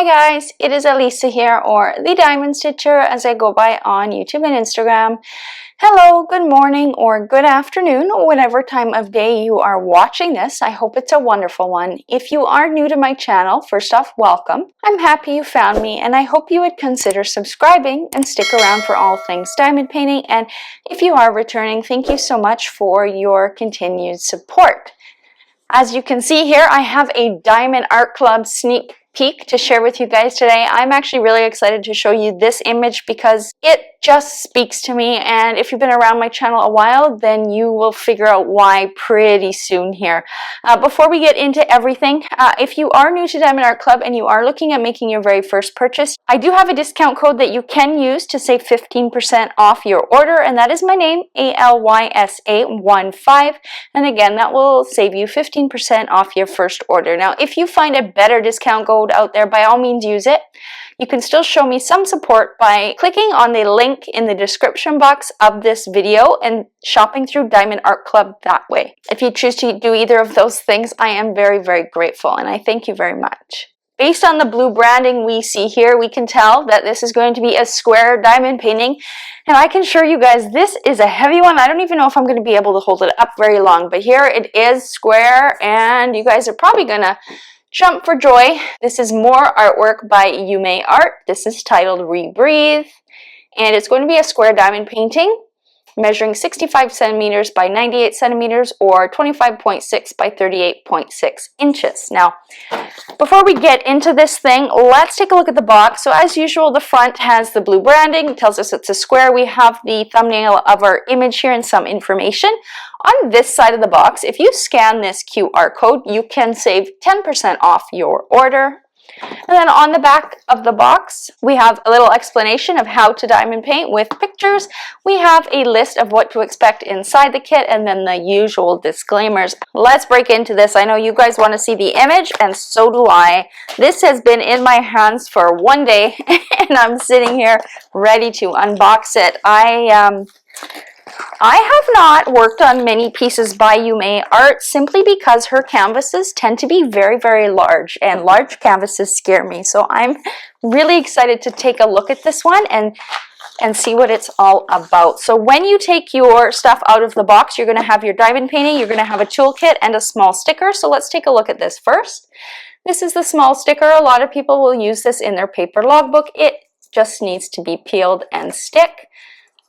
Hi guys, it is Elisa here, or the Diamond Stitcher as I go by on YouTube and Instagram. Hello, good morning, or good afternoon, or whatever time of day you are watching this. I hope it's a wonderful one. If you are new to my channel, first off, welcome. I'm happy you found me, and I hope you would consider subscribing and stick around for all things diamond painting. And if you are returning, thank you so much for your continued support. As you can see here, I have a Diamond Art Club sneak peek to share with you guys today. I'm actually really excited to show you this image because it just speaks to me, and if you've been around my channel a while, then you will figure out why pretty soon here. Before we get into everything, if you are new to Diamond Art Club and you are looking at making your very first purchase, I do have a discount code that you can use to save 15% off your order, and that is my name, ALYSA15, and again, that will save you 15% off your first order. Now, if you find a better discount code out there, by all means use it. You can still show me some support by clicking on the link in the description box of this video and shopping through Diamond Art Club that way. If you choose to do either of those things, I am very, very grateful, and I thank you very much. Based on the blue branding we see here, we can tell that this is going to be a square diamond painting, and I can assure you guys this is a heavy one. I don't even know if I'm going to be able to hold it up very long, but here it is square, and you guys are probably going to jump for joy. This is more artwork by Yuumei Art. This is titled Rebreathe, and it's going to be a square diamond painting measuring 65 centimeters by 98 centimeters or 25.6 by 38.6 inches. Now, before we get into this thing, let's take a look at the box. So as usual, the front has the blue branding. It tells us it's a square. We have the thumbnail of our image here and some information. On this side of the box, if you scan this QR code, you can save 10% off your order. And then on the back of the box, we have a little explanation of how to diamond paint with pictures. We have a list of what to expect inside the kit, and then the usual disclaimers. Let's break into this. I know you guys want to see the image, and so do I. This has been in my hands for one day, and I'm sitting here ready to unbox it. I have not worked on many pieces by Yuumei Art simply because her canvases tend to be very, very large, and large canvases scare me. So I'm really excited to take a look at this one and see what it's all about. So when you take your stuff out of the box, you're going to have your diamond painting, you're going to have a toolkit and a small sticker. So let's take a look at this first. This is the small sticker. A lot of people will use this in their paper logbook. It just needs to be peeled and stick.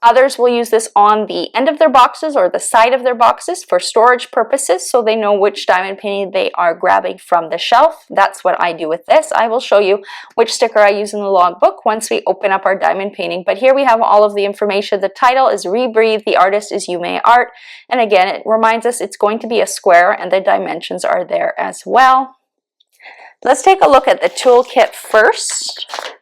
Others will use this on the end of their boxes or the side of their boxes for storage purposes, so they know which diamond painting they are grabbing from the shelf. That's what I do with this. I will show you which sticker I use in the logbook once we open up our diamond painting. But here we have all of the information. The title is Rebreathe, the artist is Yuumei Art, and again, it reminds us it's going to be a square, and the dimensions are there as well. Let's take a look at the toolkit first.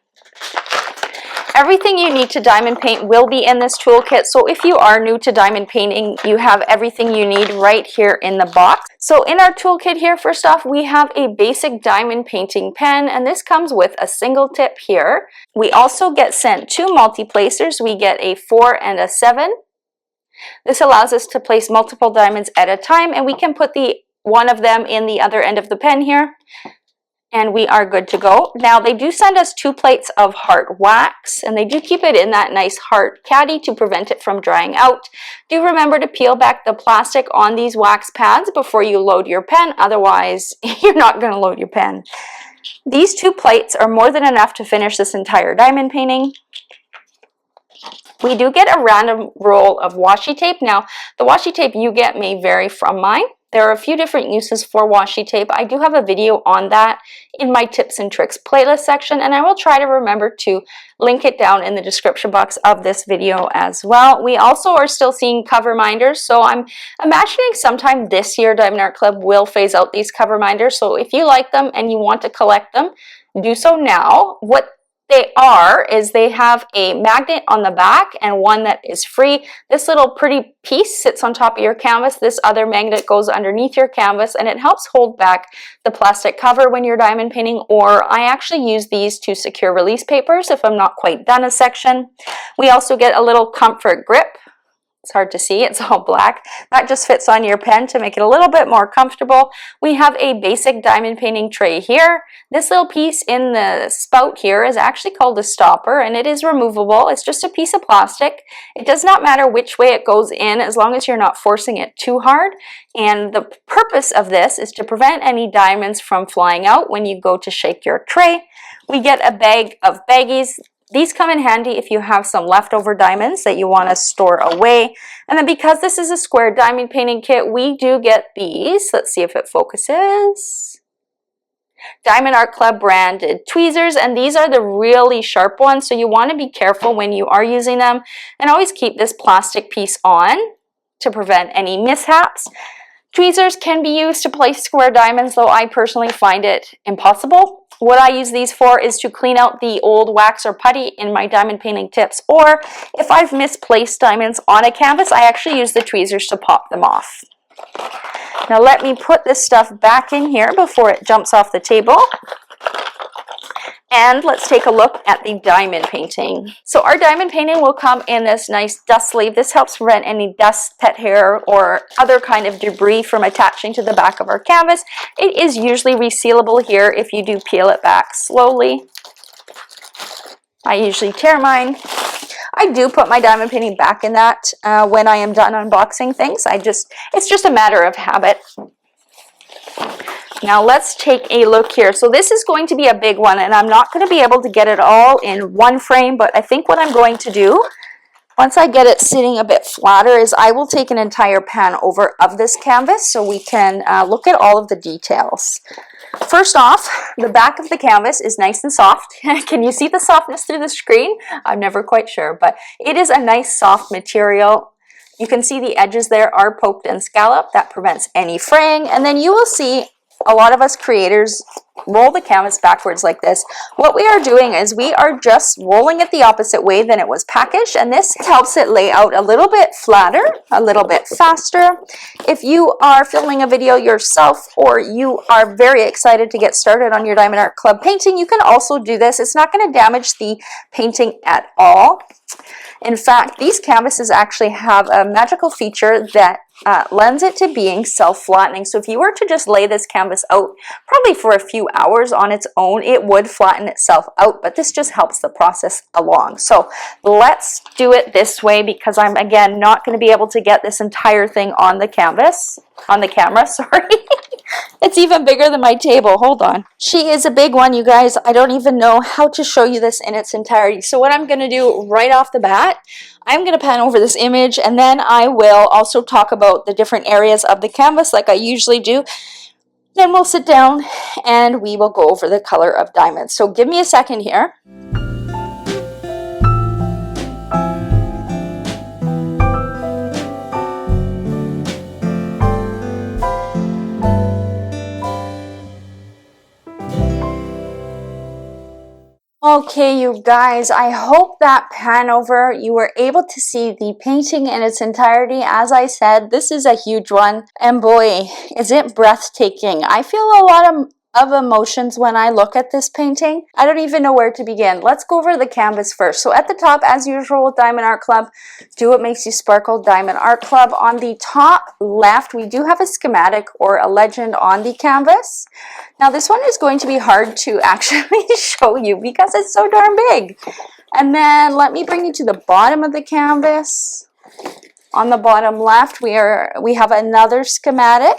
Everything you need to diamond paint will be in this toolkit, so if you are new to diamond painting, you have everything you need right here in the box. So in our toolkit here, first off, we have a basic diamond painting pen, and this comes with a single tip here. We also get sent two multi-placers. We get a 4 and a 7. This allows us to place multiple diamonds at a time, and we can put one of them in the other end of the pen here, and we are good to go. Now, they do send us 2 plates of heart wax, and they do keep it in that nice heart caddy to prevent it from drying out. Do remember to peel back the plastic on these wax pads before you load your pen, otherwise you're not going to load your pen. These 2 plates are more than enough to finish this entire diamond painting. We do get a random roll of washi tape. Now, the washi tape you get may vary from mine. There are a few different uses for washi tape. I do have a video on that in my tips and tricks playlist section, and I will try to remember to link it down in the description box of this video as well. We also are still seeing cover minders, so I'm imagining sometime this year Diamond Art Club will phase out these cover minders. So if you like them and you want to collect them, do so now. What they are is they have a magnet on the back and one that is free. This little pretty piece sits on top of your canvas. This other magnet goes underneath your canvas, and it helps hold back the plastic cover when you're diamond painting, or I actually use these to secure release papers if I'm not quite done a section. We also get a little comfort grip It's hard to see, it's all black. That just fits on your pen to make it a little bit more comfortable. We have a basic diamond painting tray here. This little piece in the spout here is actually called a stopper, and it is removable. It's just a piece of plastic. It does not matter which way it goes in as long as you're not forcing it too hard. And the purpose of this is to prevent any diamonds from flying out when you go to shake your tray. We get a bag of baggies. These come in handy if you have some leftover diamonds that you want to store away. And then because this is a square diamond painting kit, we do get these. Let's see if it focuses. Diamond Art Club branded tweezers, and these are the really sharp ones, so you want to be careful when you are using them. And always keep this plastic piece on to prevent any mishaps. Tweezers can be used to place square diamonds, though I personally find it impossible. What I use these for is to clean out the old wax or putty in my diamond painting tips, or if I've misplaced diamonds on a canvas, I actually use the tweezers to pop them off. Now let me put this stuff back in here before it jumps off the table. And let's take a look at the diamond painting. So our diamond painting will come in this nice dust sleeve. This helps prevent any dust, pet hair, or other kind of debris from attaching to the back of our canvas. It is usually resealable here if you do peel it back slowly. I usually tear mine. I do put my diamond painting back in that when I am done unboxing things. It's just a matter of habit. Now let's take a look here. So this is going to be a big one, and I'm not going to be able to get it all in one frame, but I think what I'm going to do, once I get it sitting a bit flatter, is I will take an entire pan over of this canvas so we can look at all of the details. First off, the back of the canvas is nice and soft. Can you see the softness through the screen? I'm never quite sure, but it is a nice soft material. You can see the edges there are poked and scalloped. That prevents any fraying. And then you will see a lot of us creators roll the canvas backwards like this. What we are doing is we are just rolling it the opposite way than it was packaged, and this helps it lay out a little bit flatter, a little bit faster. If you are filming a video yourself, or you are very excited to get started on your Diamond Art Club painting, you can also do this. It's not going to damage the painting at all. In fact, these canvases actually have a magical feature that lends it to being self-flattening. So if you were to just lay this canvas out probably for a few hours on its own, it would flatten itself out, but this just helps the process along. So let's do it this way, because I'm again not going to be able to get this entire thing on the canvas, on the camera, sorry. It's even bigger than my table. Hold on. She is a big one, you guys. I don't even know how to show you this in its entirety. So what I'm going to do right off the bat, I'm going to pan over this image, and then I will also talk about the different areas of the canvas like I usually do. Then we'll sit down and we will go over the color of diamonds. So give me a second here. Okay, you guys, I hope that pan over you were able to see the painting in its entirety. As I said, this is a huge one, and boy, is it breathtaking. I feel a lot of emotions when I look at this painting. I don't even know where to begin. Let's go over the canvas first. So at the top, as usual with Diamond Art Club, do what makes you sparkle, Diamond Art Club. On the top left, we do have a schematic or a legend on the canvas. Now this one is going to be hard to actually show you because it's so darn big. And then let me bring you to the bottom of the canvas. On the bottom left, we have another schematic.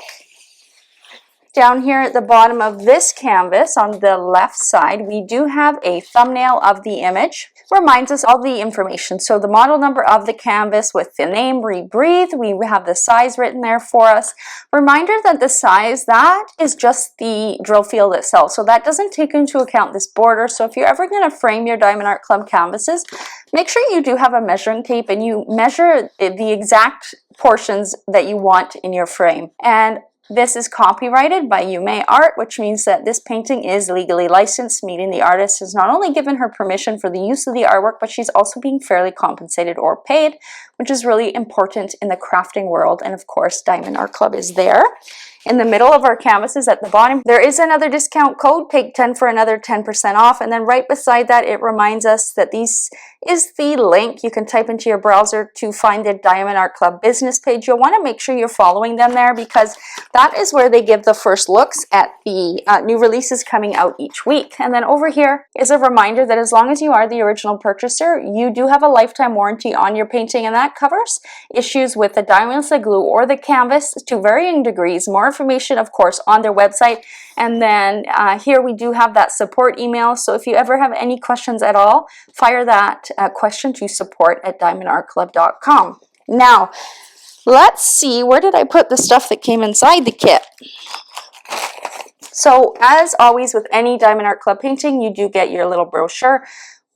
Down here at the bottom of this canvas on the left side, we do have a thumbnail of the image. Reminds us all the information. So the model number of the canvas with the name Rebreathe, we have the size written there for us. Reminder that the size, that is just the drill field itself. So that doesn't take into account this border. So if you're ever going to frame your Diamond Art Club canvases, make sure you do have a measuring tape and you measure the exact portions that you want in your frame. And This is copyrighted by Yuumei Art, which means that this painting is legally licensed, meaning the artist has not only given her permission for the use of the artwork, but she's also being fairly compensated or paid, which is really important in the crafting world. And of course, Diamond Art Club is there. In the middle of our canvases at the bottom, there is another discount code, take 10 for another 10% off. And then right beside that, it reminds us that this is the link you can type into your browser to find the Diamond Art Club business page. You'll want to make sure you're following them there because that is where they give the first looks at the new releases coming out each week. And then over here is a reminder that as long as you are the original purchaser, you do have a lifetime warranty on your painting, and that covers issues with the diamonds, the glue, or the canvas to varying degrees. More information, of course, on their website. And then here we do have that support email. So if you ever have any questions at all, fire that question to support@diamondartclub.com. Now, let's see, where did I put the stuff that came inside the kit? So as always with any Diamond Art Club painting, you do get your little brochure.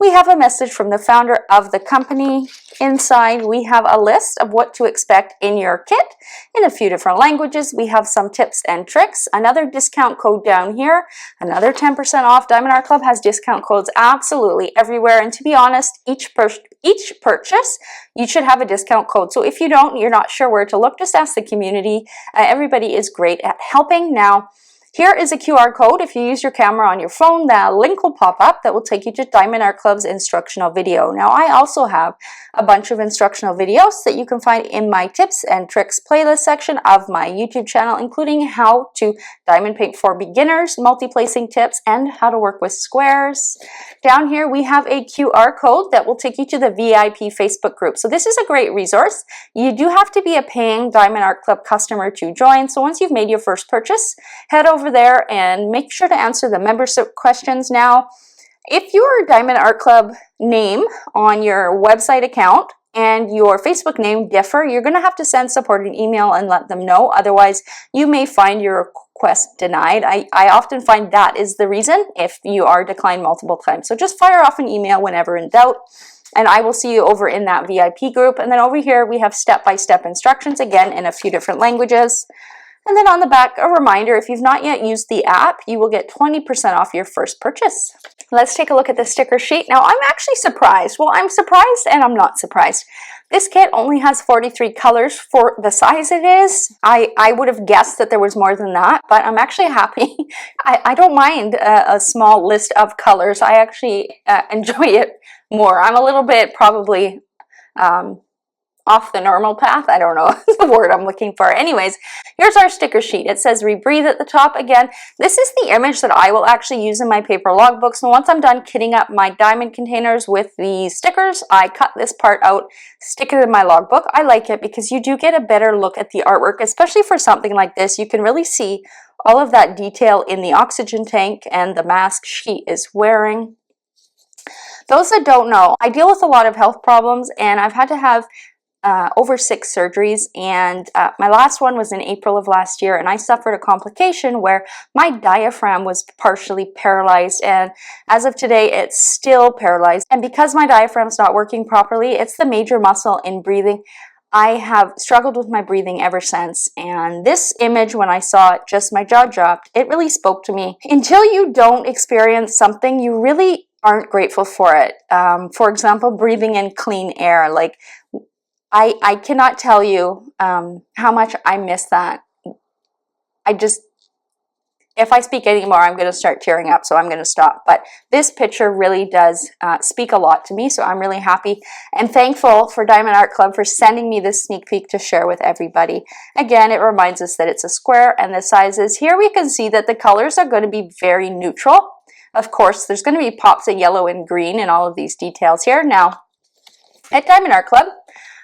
We have a message from the founder of the company. Inside, we have a list of what to expect in your kit in a few different languages. We have some tips and tricks, another discount code down here, another 10% off. Diamond Art Club has discount codes absolutely everywhere. And to be honest, each purchase, you should have a discount code. So if you don't, you're not sure where to look, just ask the community. Everybody is great at helping. Now, here is a QR code. If you use your camera on your phone, that link will pop up that will take you to Diamond Art Club's instructional video. Now, I also have a bunch of instructional videos that you can find in my tips and tricks playlist section of my YouTube channel, including how to diamond paint for beginners, multi-placing tips, and how to work with squares. Down here, we have a QR code that will take you to the VIP Facebook group. So this is a great resource. You do have to be a paying Diamond Art Club customer to join. So once you've made your first purchase, head over there and make sure to answer the membership questions. Now, if your Diamond Art Club name on your website account and your Facebook name differ, you're going to have to send support an email and let them know. Otherwise, you may find your request denied. I often find that is the reason if you are declined multiple times. So just fire off an email whenever in doubt, and I will see you over in that VIP group. And then over here, we have step-by-step instructions, again, in a few different languages. And then on the back, a reminder, if you've not yet used the app, you will get 20% off your first purchase. Let's take a look at the sticker sheet. Now, I'm actually surprised. Well, I'm surprised and I'm not surprised. This kit only has 43 colors for the size it is. I would have guessed that there was more than that, but I'm actually happy. I don't mind a small list of colors. I actually enjoy it more. I'm a little bit probably off the normal path. I don't know the word I'm looking for. Anyways, here's our sticker sheet. It says Rebreathe at the top. Again, this is the image that I will actually use in my paper logbook. So once I'm done kitting up my diamond containers with the stickers, I cut this part out, stick it in my logbook. I like it because you do get a better look at the artwork, especially for something like this. You can really see all of that detail in the oxygen tank and the mask she is wearing. Those that don't know, I deal with a lot of health problems, and I've had to have over 6 surgeries, and my last one was in April of last year, and I suffered a complication where my diaphragm was partially paralyzed, and as of today it's still paralyzed. And because my diaphragm's not working properly, it's the major muscle in breathing. I have struggled with my breathing ever since, and this image, when I saw it, just my jaw dropped. It really spoke to me. Until you don't experience something, you really aren't grateful for it. For example, breathing in clean air. Like, I cannot tell you how much I miss that. If I speak anymore, I'm going to start tearing up, so I'm going to stop. But this picture really does speak a lot to me, so I'm really happy and thankful for Diamond Art Club for sending me this sneak peek to share with everybody. Again, it reminds us that it's a square and the sizes. Here we can see that the colors are going to be very neutral. Of course, there's going to be pops of yellow and green in all of these details here. Now, at Diamond Art Club,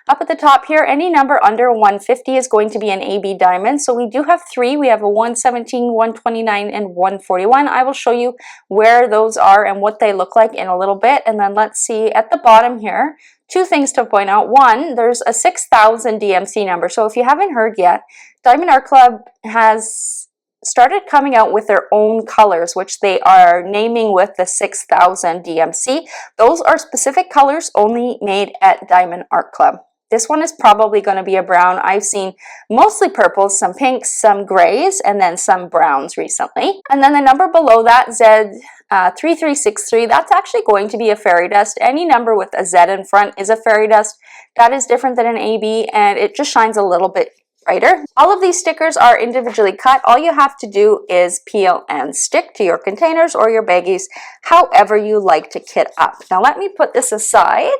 up at the top here, any number under 150 is going to be an AB diamond. So we do have 3. We have a 117, 129, and 141. I will show you where those are and what they look like in a little bit. And then let's see at the bottom here, 2 things to point out. One, there's a 6,000 DMC number. So if you haven't heard yet, Diamond Art Club has started coming out with their own colors, which they are naming with the 6,000 DMC. Those are specific colors only made at Diamond Art Club. This one is probably going to be a brown. I've seen mostly purples, some pinks, some grays, and then some browns recently. And then the number below that, Z3363, that's actually going to be a fairy dust. Any number with a Z in front is a fairy dust. That is different than an AB, and it just shines a little bit brighter. All of these stickers are individually cut. All you have to do is peel and stick to your containers or your baggies, however you like to kit up. Now let me put this aside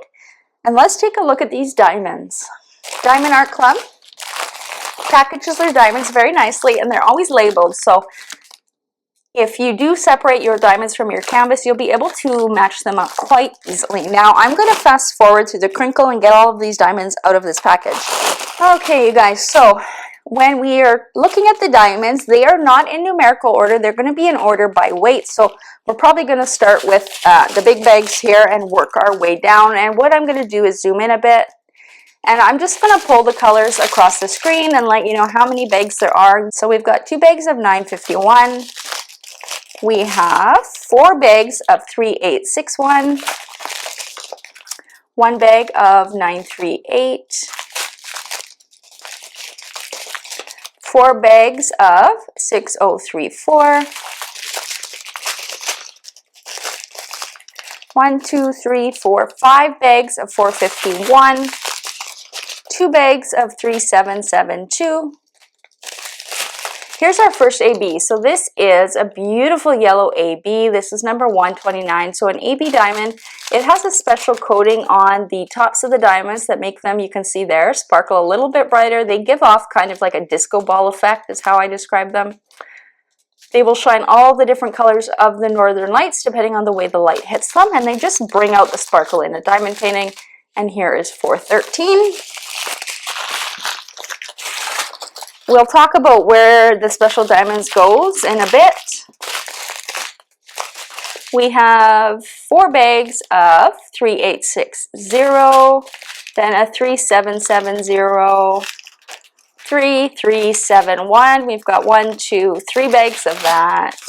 and let's take a look at these diamonds. Diamond Art Club packages their diamonds very nicely, and they're always labeled. So if you do separate your diamonds from your canvas, you'll be able to match them up quite easily. Now I'm going to fast forward to the crinkle and get all of these diamonds out of this package. Okay, you guys, so when we are looking at the diamonds, they are not in numerical order. They're going to be in order by weight. So we're probably going to start with the big bags here and work our way down. And what I'm going to do is zoom in a bit. And I'm just going to pull the colors across the screen and let you know how many bags there are. So we've got 2 bags of 951. We have 4 bags of 3861. 1 bag of 938. 4 bags of 6034. 1, 2, 3, 4, 5 bags of 451. 2 bags of 3772. Here's our first AB. So this is a beautiful yellow AB. This is number 129. So an AB diamond, it has a special coating on the tops of the diamonds that make them, you can see there, sparkle a little bit brighter. They give off kind of like a disco ball effect is how I describe them. They will shine all the different colors of the Northern Lights depending on the way the light hits them, and they just bring out the sparkle in a diamond painting. And here is 413. We'll talk about where the special diamonds goes in a bit. We have 4 bags of 3860, then a 3770, 3371. We've got 1, 2, 3 bags of that.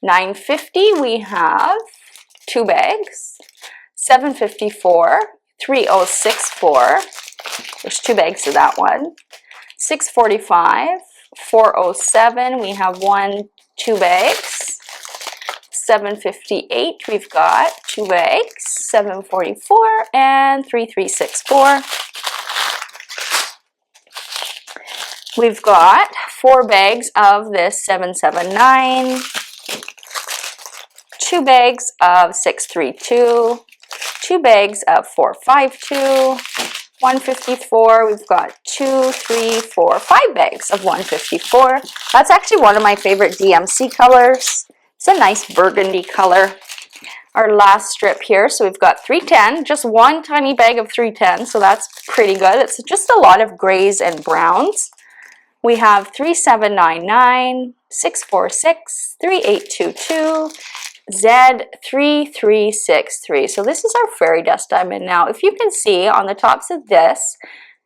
950, we have 2 bags. 754, 3064. There's 2 bags of that one. 645, 407, we have 1, 2 bags. 758, we've got 2 bags. 744 and 3364. We've got 4 bags of this 779. 2 bags of 632. 2 bags of 452. 154, we've got 2, 3, 4, 5 bags of 154. That's actually one of my favorite DMC colors. It's a nice burgundy color. Our last strip here, so we've got 310, just 1 tiny bag of 310, so that's pretty good. It's just a lot of grays and browns. We have 3799, 646, 3822, Z3363. So this is our fairy dust diamond. Now, if you can see on the tops of this,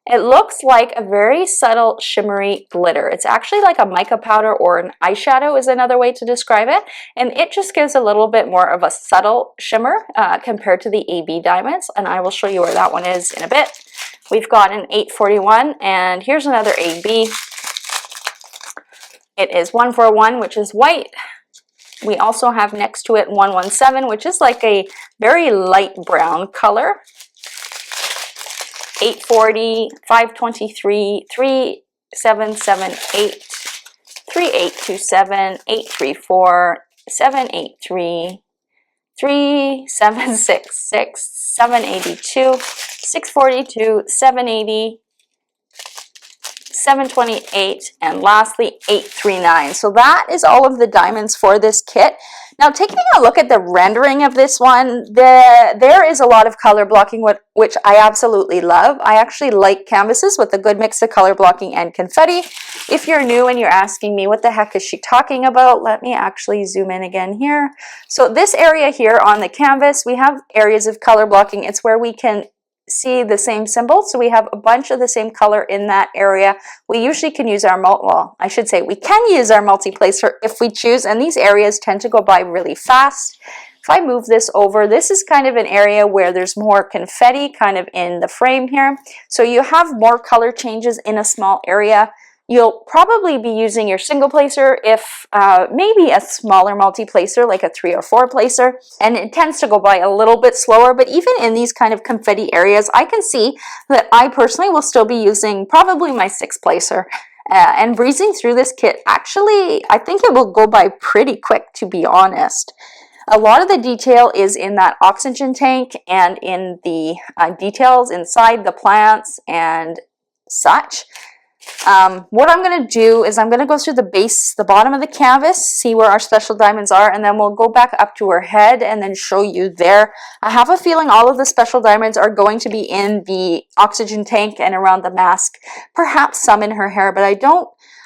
it looks like a very subtle shimmery glitter. It's actually like a mica powder or an eyeshadow is another way to describe it. And it just gives a little bit more of a subtle shimmer compared to the AB diamonds. And I will show you where that one is in a bit. We've got an 841, and here's another AB. It is 141, which is white. We also have next to it 117, which is like a very light brown color. 840, 523, 3778, 3827, 834, 783, 3766, 782, 642, 780, 728, and lastly 839. So that is all of the diamonds for this kit. Now, taking a look at the rendering of this one, there is a lot of color blocking, which I absolutely love. I actually like canvases with a good mix of color blocking and confetti. If you're new and you're asking me what the heck is she talking about, let me actually zoom in again here. So this area here on the canvas, we have areas of color blocking. It's where we can see the same symbol, so we have a bunch of the same color in that area. We usually can use our I should say we can use our multi-placer if we choose, and these areas tend to go by really fast. If I move this over, this is kind of an area where there's more confetti kind of in the frame here. So you have more color changes in a small area. You'll probably be using your single placer, if maybe a smaller multi-placer like a 3 or 4 placer, and it tends to go by a little bit slower. But even in these kind of confetti areas, I can see that I personally will still be using probably my 6 placer. And breezing through this kit, actually, I think it will go by pretty quick, to be honest. A lot of the detail is in that oxygen tank and in the details inside the plants and such. What I'm going to do is I'm going to go through the base, the bottom of the canvas, see where our special diamonds are, and then we'll go back up to her head and then show you there. I have a feeling all of the special diamonds are going to be in the oxygen tank and around the mask, perhaps some in her hair, but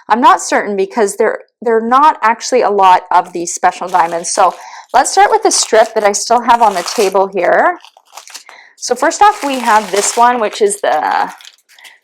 I'm not certain because they're not actually a lot of these special diamonds. So let's start with the strip that I still have on the table here. So first off, we have this one, which is the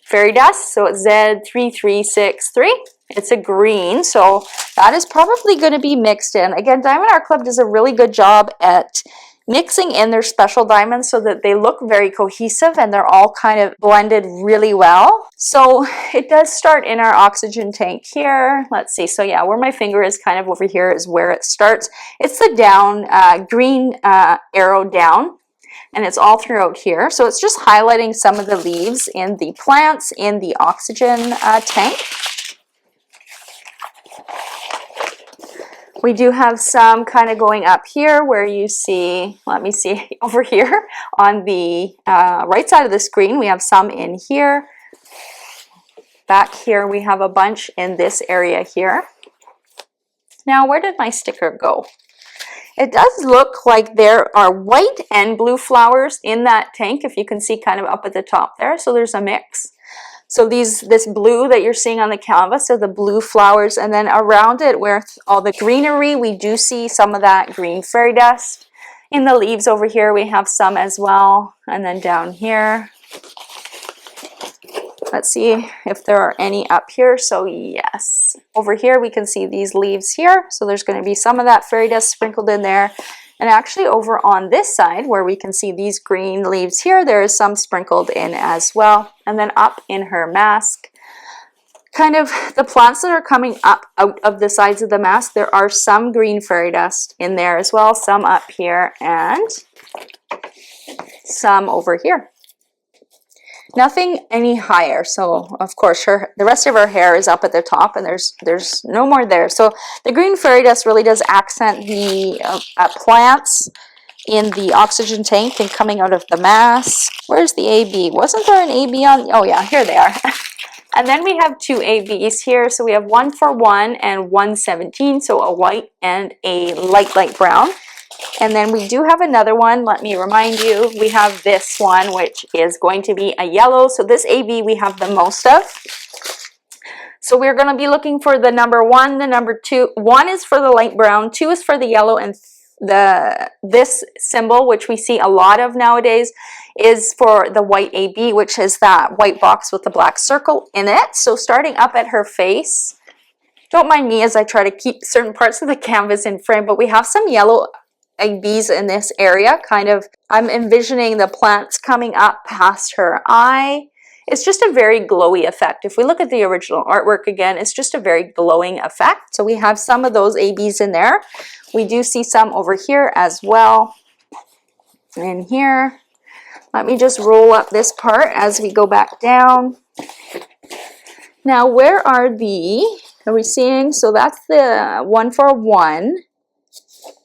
fairy dust, so it's Z3363. It's a green, so that is probably going to be mixed in. Again, Diamond Art Club does a really good job at mixing in their special diamonds so that they look very cohesive and they're all kind of blended really well. So it does start in our oxygen tank here. Let's see, so yeah, where my finger is kind of over here is where it starts. It's the down, green arrow down. And it's all throughout here. So it's just highlighting some of the leaves in the plants in the oxygen tank. We do have some kind of going up here where you see, let me see, over here on the right side of the screen, we have some in here. Back here, we have a bunch in this area here. Now, where did my sticker go? It does look like there are white and blue flowers in that tank, if you can see kind of up at the top there. So there's a mix. So this blue that you're seeing on the canvas are the blue flowers, and then around it where all the greenery, we do see some of that green fairy dust. In the leaves over here, we have some as well. And then down here, let's see if there are any up here. So yes, over here we can see these leaves here. So there's going to be some of that fairy dust sprinkled in there. And actually over on this side where we can see these green leaves here, there is some sprinkled in as well. And then up in her mask, kind of the plants that are coming up out of the sides of the mask, there are some green fairy dust in there as well. Some up here and some over here. Nothing any higher, so of course the rest of her hair is up at the top and there's no more there. So the green fairy dust really does accent the plants in the oxygen tank and coming out of the mask. Where's the AB? Wasn't there an AB on? Oh yeah, here they are. And then we have 2 ABs here. So we have 141 and 117, so a white and a light brown. And then we do have another one. Let me remind you, we have this one, which is going to be a yellow. So this AB we have the most of. So we're going to be looking for the number 1, the number 2. 1 is for the light brown, 2 is for the yellow, and this symbol, which we see a lot of nowadays, is for the white AB, which is that white box with the black circle in it. So starting up at her face, don't mind me as I try to keep certain parts of the canvas in frame, but we have some yellow ABs in this area. Kind of, I'm envisioning the plants coming up past her eye. It's just a very glowy effect. If we look at the original artwork again, it's just a very glowing effect. So we have some of those ABs in there. We do see some over here as well. And here, let me just roll up this part as we go back down. Now, where are we seeing? So that's the 141.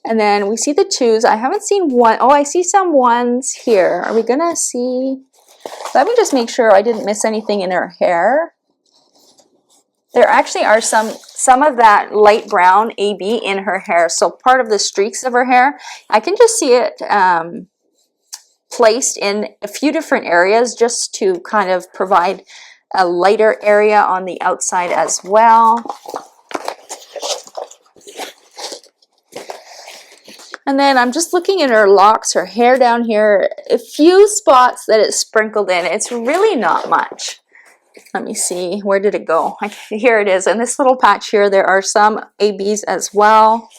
And then we see the 2s. I haven't seen 1. Oh, I see some 1s here. Are we gonna see? Let me just make sure I didn't miss anything in her hair. There actually are some of that light brown AB in her hair. So part of the streaks of her hair, I can just see it placed in a few different areas just to kind of provide a lighter area on the outside as well. And then I'm just looking at her locks, her hair down here, a few spots that it's sprinkled in. It's really not much. Let me see, where did it go? Here it is. In this little patch here, there are some ABs as well.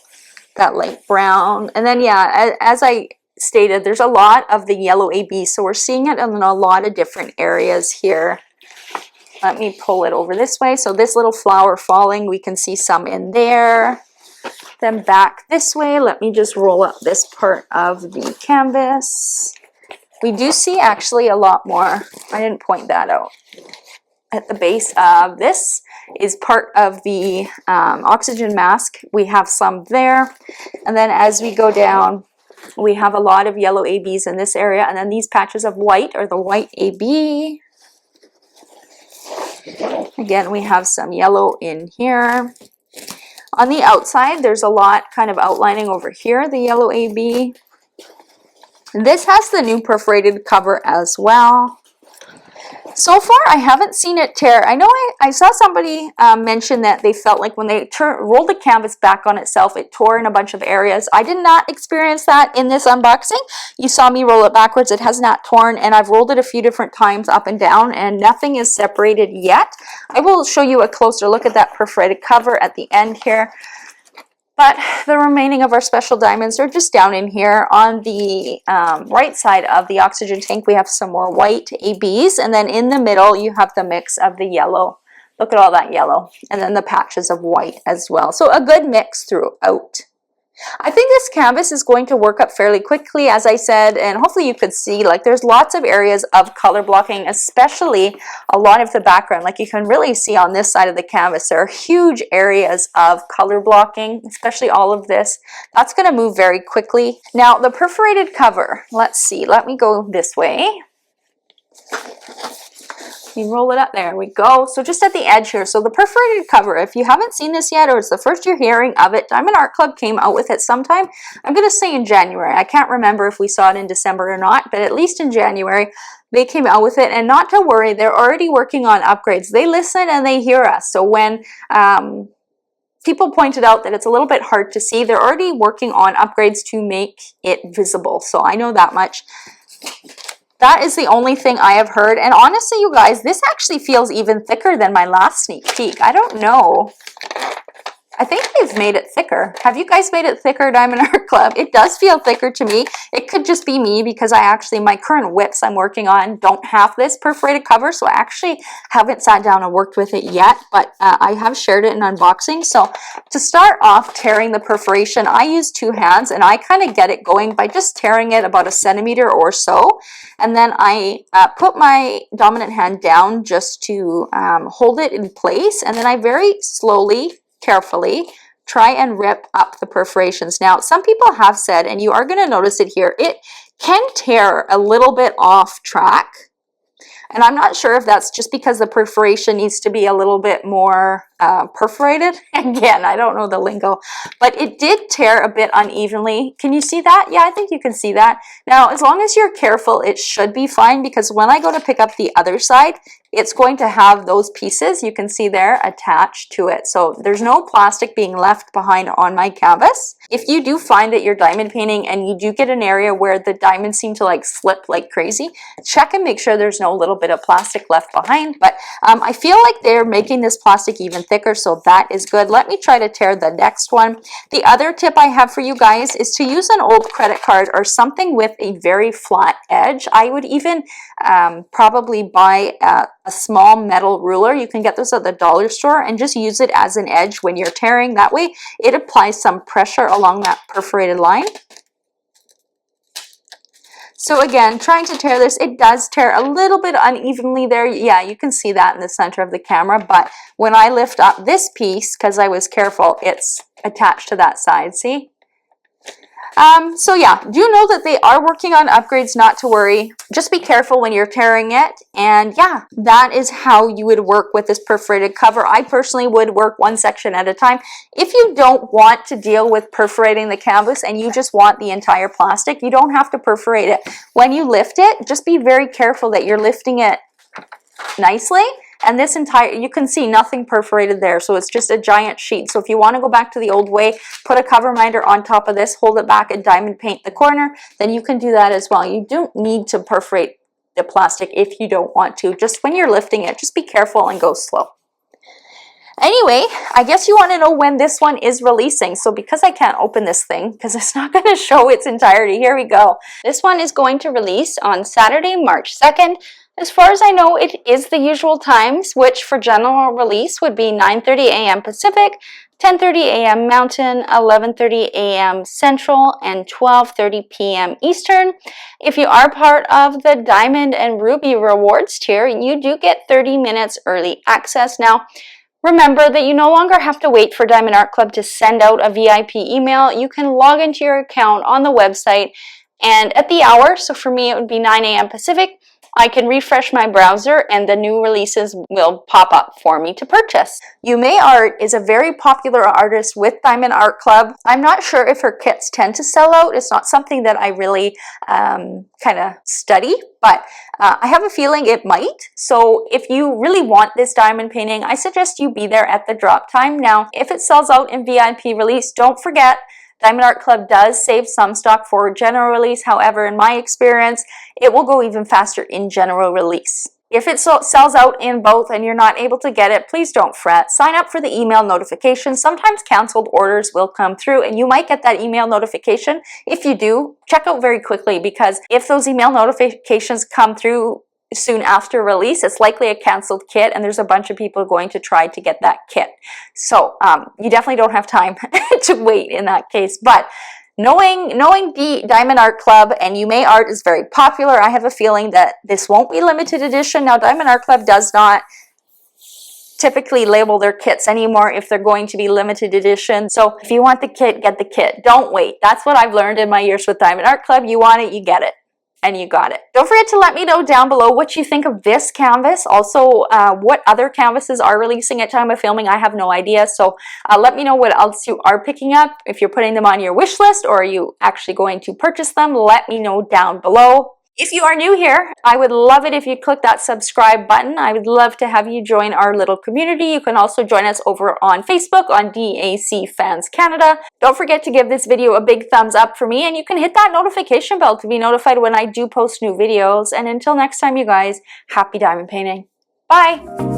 that light brown. And then yeah, as I stated, there's a lot of the yellow AB, so we're seeing it in a lot of different areas here. Let me pull it over this way. So this little flower falling, we can see some in there. Then back this way, let me just roll up this part of the canvas. We do see actually a lot more. I didn't point that out. At the base of this is part of the oxygen mask. We have some there. And then as we go down, we have a lot of yellow ABs in this area. And then these patches of white are the white AB. Again, we have some yellow in here. On the outside, there's a lot kind of outlining over here, the yellow AB. This has the new perforated cover as well. So far, I haven't seen it tear. I know I saw somebody mention that they felt like when they rolled the canvas back on itself, it tore in a bunch of areas. I did not experience that in this unboxing. You saw me roll it backwards. It has not torn, and I've rolled it a few different times up and down, and nothing is separated yet. I will show you a closer look at that perforated cover at the end here. But the remaining of our special diamonds are just down in here. On the right side of the oxygen tank, we have some more white ABs. And then in the middle, you have the mix of the yellow. Look at all that yellow. And then the patches of white as well. So a good mix throughout. I think this canvas is going to work up fairly quickly, as I said, and hopefully you could see, like, there's lots of areas of color blocking, especially a lot of the background. Like you can really see on this side of the canvas, there are huge areas of color blocking, especially all of this. That's going to move very quickly. Now, the perforated cover, let's see, let me go this way. You roll it up, there we go. So just at the edge here, so the perforated cover, if you haven't seen this yet or it's the first you're hearing of it, Diamond Art Club came out with it sometime. I'm going to say in January. I can't remember if we saw it in December or not, but at least in January they came out with it. And not to worry, they're already working on upgrades. They listen and they hear us. So when people pointed out that it's a little bit hard to see, they're already working on upgrades to make it visible. So I know that much. That is the only thing I have heard. And honestly, you guys, this actually feels even thicker than my last sneak peek. I don't know. I think they've made it thicker. Have you guys made it thicker, Diamond Art Club? It does feel thicker to me. It could just be me because my current whips I'm working on don't have this perforated cover. So I actually haven't sat down and worked with it yet, but I have shared it in unboxing. So to start off tearing the perforation, I use two hands and I kind of get it going by just tearing it about 1 centimeter or so. And then I put my dominant hand down just to hold it in place. And then I very slowly, carefully try and rip up the perforations. Now, some people have said, and you are going to notice it here, it can tear a little bit off track. And I'm not sure if that's just because the perforation needs to be a little bit more perforated. Again, I don't know the lingo, but it did tear a bit unevenly. Can you see that? Yeah, I think you can see that. Now, as long as you're careful, it should be fine, because when I go to pick up the other side, it's going to have those pieces you can see there attached to it. So there's no plastic being left behind on my canvas. If you do find that you're diamond painting and you do get an area where the diamonds seem to like slip like crazy, check and make sure there's no little bit of plastic left behind. But I feel like they're making this plastic even thicker, so that is good. Let me try to tear the next one. The other tip I have for you guys is to use an old credit card or something with a very flat edge. I would even probably buy a small metal ruler. You can get this at the dollar store and just use it as an edge when you're tearing. That way it applies some pressure along that perforated line. So again, trying to tear this, it does tear a little bit unevenly there. Yeah, you can see that in the center of the camera, but when I lift up this piece, because I was careful, it's attached to that side, see? So yeah, do know that they are working on upgrades, not to worry. Just be careful when you're tearing it. And yeah, that is how you would work with this perforated cover. I personally would work one section at a time. If you don't want to deal with perforating the canvas and you just want the entire plastic, you don't have to perforate it. When you lift it, just be very careful that you're lifting it nicely. And this entire, you can see nothing perforated there, so it's just a giant sheet. So if you want to go back to the old way, put a cover minder on top of this, hold it back and diamond paint the corner, then you can do that as well. You don't need to perforate the plastic if you don't want to. Just when you're lifting it, just be careful and go slow. Anyway, I guess you want to know when this one is releasing. So because I can't open this thing, because it's not going to show its entirety, here we go. This one is going to release on Saturday, March 2nd. As far as I know, it is the usual times, which for general release would be 9:30 a.m. Pacific, 10:30 a.m. Mountain, 11:30 a.m. Central, and 12:30 p.m. Eastern. If you are part of the Diamond and Ruby rewards tier, you do get 30 minutes early access. Now, remember that you no longer have to wait for Diamond Art Club to send out a VIP email. You can log into your account on the website and at the hour, so for me it would be 9 a.m. Pacific, I can refresh my browser and the new releases will pop up for me to purchase. Yuumei Art is a very popular artist with Diamond Art Club. I'm not sure if her kits tend to sell out. It's not something that I really kind of study, but I have a feeling it might. So if you really want this diamond painting, I suggest you be there at the drop time. Now, if it sells out in VIP release, don't forget, Diamond Art Club does save some stock for general release. However, in my experience, it will go even faster in general release. If it sells out in both and you're not able to get it, please don't fret. Sign up for the email notification. Sometimes canceled orders will come through and you might get that email notification. If you do, check out very quickly, because if those email notifications come through soon after release, it's likely a canceled kit and there's a bunch of people going to try to get that kit. So you definitely don't have time to wait in that case. But knowing the Diamond Art Club and Yuumei Art is very popular, I have a feeling that this won't be limited edition. Now, Diamond Art Club does not typically label their kits anymore if they're going to be limited edition. So if you want the kit, get the kit. Don't wait. That's what I've learned in my years with Diamond Art Club. You want it, you get it. And you got it. Don't forget to let me know down below what you think of this canvas. Also, what other canvases are releasing at time of filming. I have no idea. So let me know what else you are picking up. If you're putting them on your wish list or are you actually going to purchase them, let me know down below. If you are new here, I would love it if you click that subscribe button. I would love to have you join our little community. You can also join us over on Facebook on DAC Fans Canada. Don't forget to give this video a big thumbs up for me, and you can hit that notification bell to be notified when I do post new videos. And until next time, you guys, happy diamond painting. Bye!